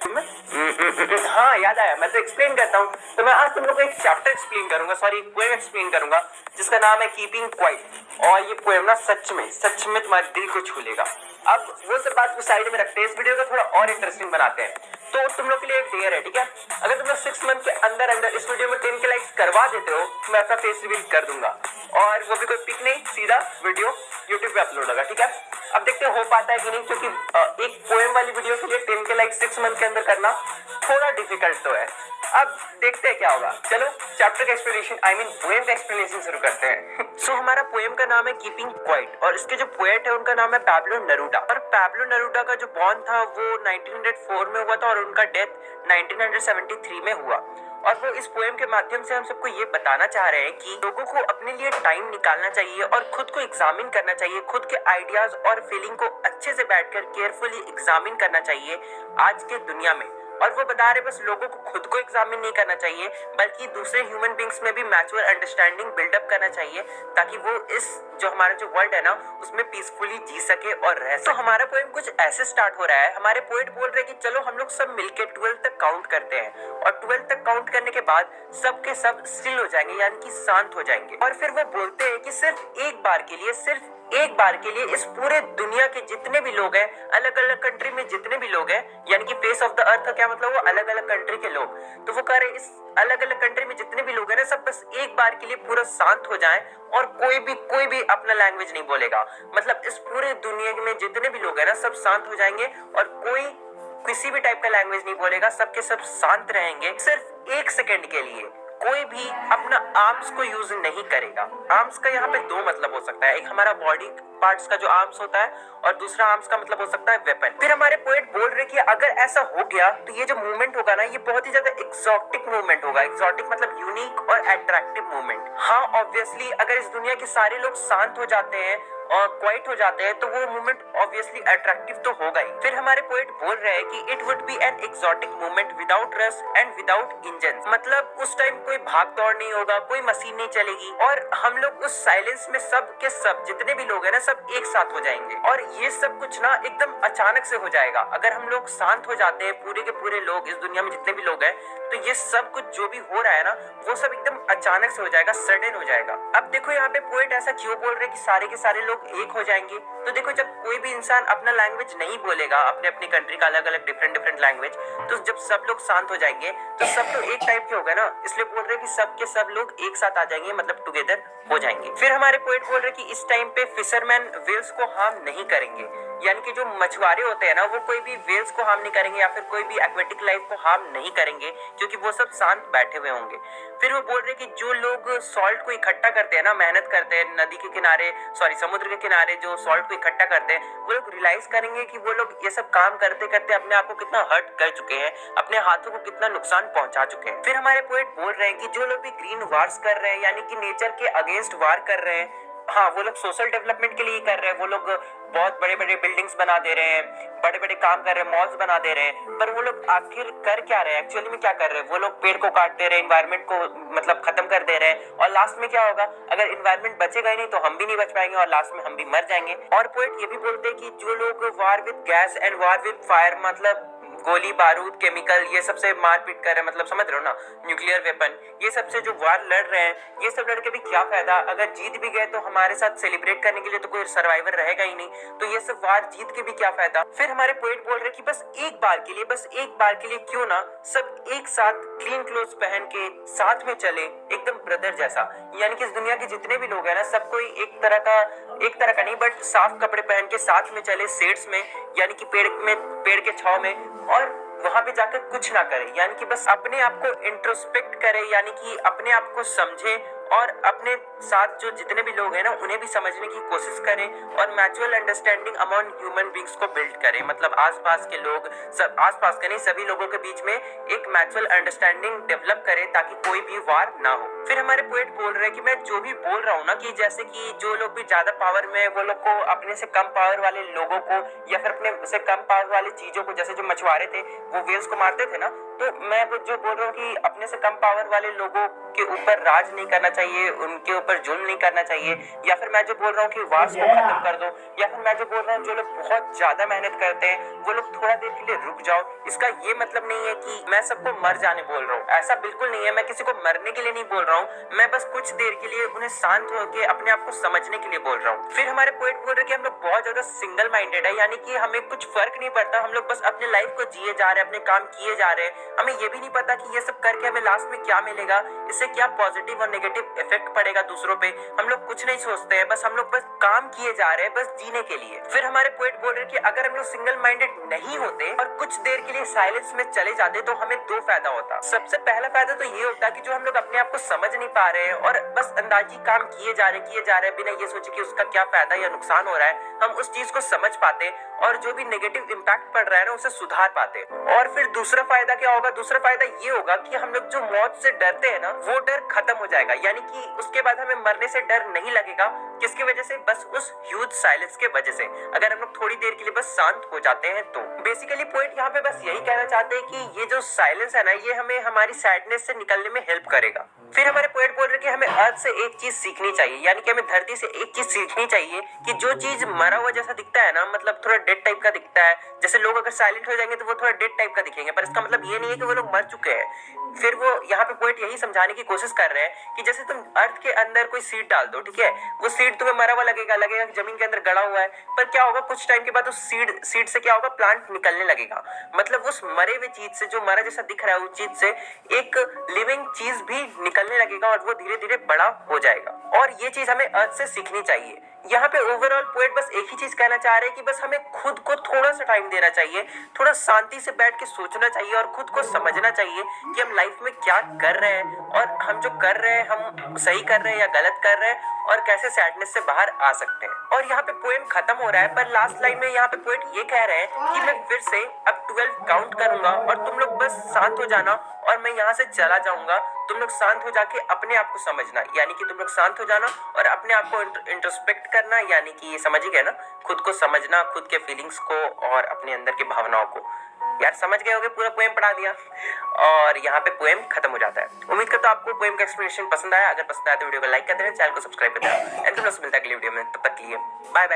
हाँ याद आया, मैं तो एक्सप्लेन करता हूँ। तो मैं आज तुम लोग को एक चैप्टर एक्सप्लेन करूंगा, सॉरी एक पोएम एक्सप्लेन करूंगा जिसका नाम है कीपिंग क्वाइट। और ये पोएम ना सच में तुम्हारे दिल को छू लेगा। अब वो सब बात को साइड में रखते हैं, इस वीडियो को थोड़ा और इंटरेस्टिंग बनाते हैं। तो तुम लोग के लिए एक डेयर है, ठीक है? अगर तुम लोग 6 मंथ के अंदर अंदर इस वीडियो में 10 के लाइक्स करवा देते हो तो मैं अपना फेस रिवील कर दूंगा, और वो भी कोई पिक नहीं, सीधा वीडियो यूट्यूब पे अपलोड होगा, ठीक है? अब देखते हो पाता है कि नहीं, क्योंकि एक पोएम वाली वीडियो के लिए 10 के लाइक 6 मंथ के अंदर करना थोड़ा डिफिकल्ट तो है। अब देखते हैं क्या होगा। चलो चैप्टर का एक्सप्लेनेशन, आई मीन पोएम का एक्सप्लेनेशन शुरू करते हैं। सो हमारा पोएम का नाम है कीपिंग क्वाइट, और इसके जो पोएट है उनका नाम है पैब्लो नेरूडा। और पैब्लो नेरूडा का जो बॉर्न था वो 1904 में हुआ था, और उनका डेथ 1973 में हुआ। और वो इस पोएम के माध्यम से हम सबको ये बताना चाह रहे हैं कि लोगों को अपने लिए टाइम निकालना चाहिए और खुद को एग्जामिन करना चाहिए, खुद के आइडियाज और फीलिंग को अच्छे से बैठकर केयरफुली एग्जामिन करना चाहिए आज के दुनिया में। और वो बता रहे बस लोगों को खुद को एग्जामिन नहीं करना चाहिए, बल्कि दूसरे ह्यूमन बींग्स में भी मैच्योर अंडरस्टैंडिंग बिल्डअप करना चाहिए, ताकि वो इस जो हमारा जो वर्ल्ड है ना उसमें पीसफुली जी सके और रह सके। तो हमारा पोएम कुछ ऐसे स्टार्ट हो रहा है। हमारे पोएट बोल रहे हैं कि चलो हम लोग सब मिलके 12 तक काउंट करते हैं, और 12 तक काउंट करने के बाद सब के सब स्टिल हो जाएंगे, यानी कि शांत हो जाएंगे। और फिर वो बोलते हैं कि सिर्फ एक बार के लिए इस पूरे दुनिया के जितने भी लोग हैं, अलग अलग कंट्री में जितने भी लोग हैं, यानी कि फेस ऑफ द अर्थ का क्या मतलब, वो अलग अलग कंट्री के लोग। तो वो कह रहे इस अलग अलग कंट्री में जितने भी लोग हैं ना, सब बस एक बार के लिए पूरा शांत हो जाएं, और कोई भी अपना लैंग्वेज नहीं बोलेगा। मतलब इस पूरे दुनिया में जितने भी लोग हैं ना, सब शांत हो जाएंगे, और कोई किसी भी टाइप का लैंग्वेज नहीं बोलेगा, सबके सब शांत रहेंगे। सिर्फ 1 सेकेंड के लिए कोई भी अपना आर्म्स को यूज नहीं करेगा। आर्म्स का यहाँ पे 2 मतलब हो सकता है, एक हमारा बॉडी पार्ट्स का जो आर्म्स होता है, और दूसरा आर्म्स का मतलब हो सकता है वेपन। फिर हमारे पोएट बोल रहे कि अगर ऐसा हो गया तो ये जो मूवमेंट होगा ना, ये बहुत ही ज्यादा एक्सोटिक मूवमेंट होगा। एक्सोटिक मतलब यूनिक और अट्रैक्टिव मूवमेंट। हाँ ऑब्वियसली अगर इस दुनिया के सारे लोग शांत हो जाते हैं और क्वाइट हो जाते हैं तो वो मूवमेंट ऑब्वियसली अट्रैक्टिव तो होगा ही। फिर हमारे पोएट बोल रहे हैं कि it would be an exotic movement without rush and without engine. मतलब उस टाइम कोई भाग दौड़ नहीं होगा, कोई मशीन नहीं चलेगी, और हम लोग उस साइलेंस में सब के सब जितने भी लोग हैं ना, सब एक साथ हो जाएंगे। और ये सब कुछ ना एकदम अचानक से हो जाएगा। अगर हम लोग शांत हो जाते हैं, पूरे के पूरे लोग इस दुनिया में जितने भी लोग हैं, तो ये सब कुछ जो भी हो रहा है ना, वो सब एकदम अचानक से हो जाएगा, सडन हो जाएगा। अब देखो यहाँ पे पोएट ऐसा क्यों बोल रहे कि सारे के सारे लोग एक हो जाएंगे। तो देखो जब कोई भी इंसान अपना लैंग्वेज नहीं बोलेगा, अपने अपनी कंट्री का अलग अलग डिफरेंट लैंग्वेज, तो जब सब लोग शांत हो जाएंगे तो सब तो एक टाइप के होगा ना। इसलिए बोल रहे कि सब के सब लोग एक साथ आ जाएंगे, मतलब टुगेदर हो जाएंगे। फिर हमारे पोएट बोल रहे कि इस टाइम पे फिशरमैन व्हेल्स को हार्म नहीं करेंगे, यानी कि जो मछुआरे होते हैं ना, वो कोई भी व्हेल्स को हार्म नहीं करेंगे, या फिर कोई भी एक्वेटिक लाइफ को हार्म नहीं करेंगे, क्योंकि वो सब शांत बैठे हुए होंगे। फिर वो बोल रहे कि जो लोग सॉल्ट को इकट्ठा करते हैं ना, मेहनत करते हैं नदी के किनारे, सॉरी समुद्र के किनारे जो सॉल्ट को इकट्ठा करते हैं, वो लोग रियलाइज करेंगे कि वो लोग ये सब काम करते करते अपने आप को कितना हर्ट कर चुके हैं, अपने हाथों को कितना नुकसान पहुंचा चुके हैं। फिर हमारे पोएट बोल रहे हैं कि जो लोग भी ग्रीन वार्स कर रहे हैं, यानी कि नेचर के अगेंस्ट वार कर रहे हैं, हाँ वो लोग सोशल डेवलपमेंट के लिए कर रहे हैं। वो लोग बहुत बड़े बड़े बिल्डिंग्स बना दे रहे हैं, बड़े बड़े काम कर रहे हैं, मॉल्स बना दे रहे हैं, पर वो लोग आखिर कर क्या रहे हैं, एक्चुअली में क्या कर रहे हैं? वो लोग पेड़ को काट दे रहे हैं, एनवायरनमेंट को मतलब खत्म कर दे रहे हैं, और लास्ट में क्या होगा? अगर एनवायरनमेंट बचेगा ही नहीं तो हम भी नहीं बच पाएंगे, और लास्ट में हम भी मर जाएंगे। और पोएट ये भी बोलते हैं कि जो लोग वार with gas and war with fire, मतलब गोली बारूद केमिकल, ये सबसे मारपीट कर रहे हैं, मतलब समझ रहे हो ना, न्यूक्लियर वेपन, ये सबसे जो वार लड़ रहे हैं, ये सब लड़के भी क्या फायदा? अगर जीत भी गए तो हमारे साथ सेलिब्रेट करने के लिए तो कोई सर्वाइवर रहेगा ही नहीं, तो ये सब वार जीत के भी क्या फायदा? फिर हमारे पोएट बोल रहे कि बस एक बार के लिए क्यों ना सब एक साथ क्लीन क्लोथ पहन के साथ में चले, एकदम ब्रदर जैसा। यानी कि इस दुनिया के जितने भी लोग हैं ना, सब कोई एक तरह का नहीं, बट साफ कपड़े पहन के साथ में चले, शेड्स में, यानी कि पेड़ के छांव में, और वहां पे जाकर कुछ ना करे, यानी कि बस अपने आप को इंट्रोस्पेक्ट करे, यानी कि अपने आप को समझे, और अपने साथ जो जितने भी लोग हैं ना, उन्हें भी समझने की कोशिश करें, और mutual understanding among human beings को बिल्ड करें। मतलब आसपास के लोग, सब आसपास के नहीं, सभी लोगों के बीच में एक म्यूचुअल अंडरस्टैंडिंग डेवलप करें, ताकि कोई भी वार ना हो। फिर हमारे पोएट बोल रहे हैं कि मैं जो भी बोल रहा हूँ ना, कि जैसे कि जो लोग भी ज्यादा पावर में, वो लोग को अपने से कम पावर वाले लोगों को, या फिर अपने से कम पावर वाली चीजों को, जैसे जो मछुआरे थे वो व्हेल्स को मारते थे ना, तो मैं वो जो बोल रहा हूँ कि अपने से कम पावर वाले लोगों के ऊपर राज नहीं करना चाहिए, उनके ऊपर जुल्म नहीं करना चाहिए, या फिर मैं जो बोल रहा हूँ कि वार्स को खत्म कर दो, या फिर मैं जो बोल रहा हूँ जो लोग बहुत ज्यादा मेहनत करते हैं वो लोग थोड़ा देर के लिए रुक जाओ, इसका ये मतलब नहीं है कि मैं सबको मर जाने बोल रहा हूँ, ऐसा बिल्कुल नहीं है। मैं किसी को मरने के लिए नहीं बोल रहा हूँ, मैं बस कुछ देर के लिए उन्हें शांत होकर अपने आप को समझने के लिए बोल रहा हूँ। फिर हमारे पोएट बोल रहे हैं कि हम लोग बहुत ज्यादा सिंगल माइंडेड है, यानी कि हमें कुछ फर्क नहीं पड़ता, हम लोग बस अपने लाइफ को जिए जा रहे हैं, अपने काम किए जा रहे हैं, हमें ये भी नहीं पता कि ये सब करके हमें लास्ट में क्या मिलेगा, इससे क्या पॉजिटिव और नेगेटिव इफेक्ट पड़ेगा दूसरों पे, हम लोग कुछ नहीं सोचते हैं, बस हम लोग बस काम किए जा रहे हैं बस जीने के लिए। फिर हमारे पोएट बोल रहे हैं कि अगर हम लोग सिंगल माइंडेड नहीं होते और कुछ देर के लिए साइलेंस में चले जाते तो हमें दो फायदा होता। सबसे पहला फायदा तो ये होता कि जो हम लोग अपने आप को समझ नहीं पा रहे हैं और बस अंदाजी काम किए जा रहे हैं बिना ये सोचे कि उसका क्या फायदा या नुकसान हो रहा है, हम उस चीज को समझ पाते और जो भी नेगेटिव इम्पैक्ट पड़ रहा है ना उसे सुधार पाते। और फिर दूसरा फायदा क्या होगा? दूसरा फायदा ये होगा कि हम लोग जो मौत से डरते हैं ना वो डर खत्म हो जाएगा, यानी कि उसके बाद हमें मरने से डर नहीं लगेगा। किसकी वजह से? बस उस ह्यूज साइलेंस के वजह से, अगर हम लोग थोड़ी देर के लिए बस शांत हो जाते हैं तो। बेसिकली पॉइंट यहाँ पे बस यही कहना चाहते हैं कि ये जो साइलेंस है ना ये हमें हमारी सैडनेस से निकलने में हेल्प करेगा। फिर हमारे पोएट बोल रहे हैं कि हमें अर्थ से एक चीज सीखनी चाहिए, यानी कि हमें धरती से एक चीज सीखनी चाहिए कि जो चीज मरा हुआ जैसा दिखता है ना, मतलब थोड़ा डेड टाइप का दिखता है, जैसे लोग अगर साइलेंट हो जाएंगे तो वो थोड़ा डेड टाइप का दिखेंगे, पर इसका मतलब ये नहीं है कि वो लोग मर चुके हैं। फिर वो यहाँ पे पोएट यही समझाने की कोशिश कर रहे हैं कि जैसे तुम अर्थ के अंदर कोई सीड डाल दो, ठीक है, वो सीड तुम्हें मरा हुआ लगेगा जमीन के अंदर गड़ा हुआ है, पर क्या होगा कुछ टाइम के बाद उस सीड से क्या होगा, प्लांट निकलने लगेगा। मतलब उस मरे हुए चीज से, जो मरा जैसा दिख रहा है उस चीज से एक लिविंग चीज भी निकलने लगेगा और वो धीरे धीरे बड़ा हो जाएगा। और ये चीज हमें अर्थ से सीखनी चाहिए। यहाँ पे ओवरऑल पोएट बस एक ही चीज कहना चाह रहे हैं कि बस हमें खुद को थोड़ा सा टाइम देना चाहिए, थोड़ा शांति से बैठ के सोचना चाहिए और खुद को समझना चाहिए कि हम लाइफ में क्या कर रहे हैं और हम जो कर रहे हैं हम सही कर रहे हैं या गलत कर रहे हैं और कैसे सैडनेस से बाहर आ सकते हैं। और यहाँ पे पोएम खत्म हो रहा है, पर लास्ट लाइन में यहाँ पे पोएट ये कह रहे हैं कि मैं फिर से अब 12 काउंट करूंगा और तुम लोग बस शांत हो जाना और मैं यहाँ से चला जाऊंगा। तुम लोग शांत हो जाके अपने आप को समझना, यानी कि तुम लोग शांत हो जाना और अपने आप को इंट्रोस्पेक्ट करना, यानी कि ये समझ ही गए ना, खुद को समझना, खुद के फीलिंग्स को और अपने अंदर की भावनाओं को। यार समझ गए होगे, पूरा पोएम पढ़ा दिया और यहाँ पे पोएम खत्म हो जाता है। उम्मीद करता हूँ आपको पोएम का एक्सप्लेनेशन पसंद आया। अगर पसंद आया तो वीडियो को लाइक कर देना, चैनल को सब्सक्राइब कर देना। एंड तुम लोग से मिलता है अगली वीडियो में, तब तक के लिए बाय बाय।